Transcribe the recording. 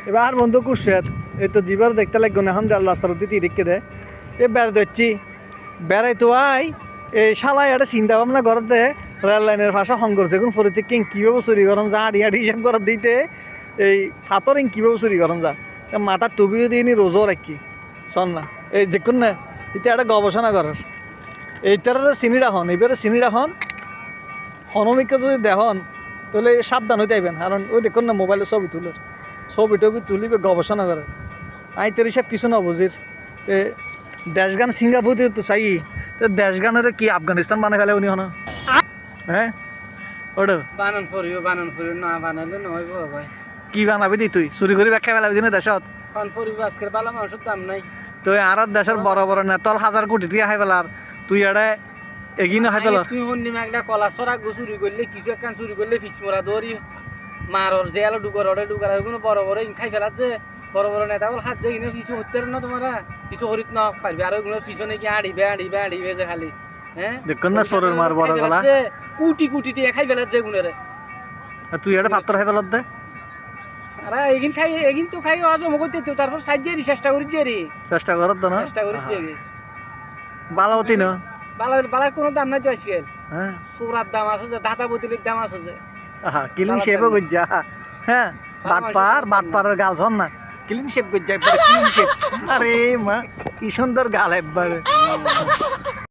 এবার বন্ধু কুশের এই তো জীবন দেখতে লাগবে না এখন রাস্তার দিতে রেখে দেয় এ বেড়াতে হচ্ছি বেড়াইতো আই এই শালাই একটা চিন্তা ভাবনা করতে রেল লাইনের ভাষা সংঘর্ষ এখন ফরিতে কিং কীভাবে চুরি করেন যা আড়ি আড়ি হিসাব করে দিতে এই ফাতর ইং কীভাবে চুরি করেন যা মাথার টুপিও দিয়ে নি রোজও রাখি শোন না এই দেখুন না এটা একটা গবেষণা করার এইটার চিনিটা হন এবারে চিনিটা হন হনমিকা যদি দেখুন তাহলে সাবধান হইতে আইবেন কারণ ওই দেখুন না মোবাইলে ছবি তুলে ছবি টবি তুলিবে গবেষণা করে আই তোর হিসাব কিছু না বুঝির তে দেশগান সিঙ্গাপুর তো চাই দেশ গানের কি আফগানিস্তান বানাই ফেলে উনি হন হ্যাঁ ওটা বানান ফুরিও না বানাইলে নহইব ভাই কি বানাবি দি তুই চুরি করে ব্যাখ্যা ফেলাবি দিনে দেশত কারণ ফুরিব আজকের বালা মানুষের দাম নাই তুই আর দেশের বড় বড় নেতল হাজার কোটি দিয়ে খাই পেলার তুই এড়ে এগিয়ে খাই পেলার তুই শুননিম একটা কলা সরা চুরি করলে কিছু একখান চুরি করলে ফিসমরা দৌড়ি মারর জেল ডুকার কোনো বড় বড় খাই ফেলার যে বড় বড় নেতা বল হাত যে কিনে কিছু হতে না তোমারা কিছু হরিত না পারবি আর ওগুলো পিছনে কি আড়িবে যে খালি হ্যাঁ দেখুন না সরের মার বড় গলা কুটি দিয়ে খাই ফেলার যে গুণেরে তুই এটা পাত্র খাই ফেলার দে আরে এগিন তো খাই অজম করতে তো তারপর সাইজ দিয়ে চেষ্টা করি যে চেষ্টা করত না চেষ্টা করি যে বালাওতি না বালার কোনো দাম নাই তো আজকাল হ্যাঁ সুরার দাম আছে যে দাতা বতিলের দাম আছে যে কিলিং শেপ গজ্জা হ্যাঁ বাটপারের গাল শোন না ক্লিন শেপ গজ্জা ক্লিন শেপ আরে মা কি সুন্দর গাল একবারে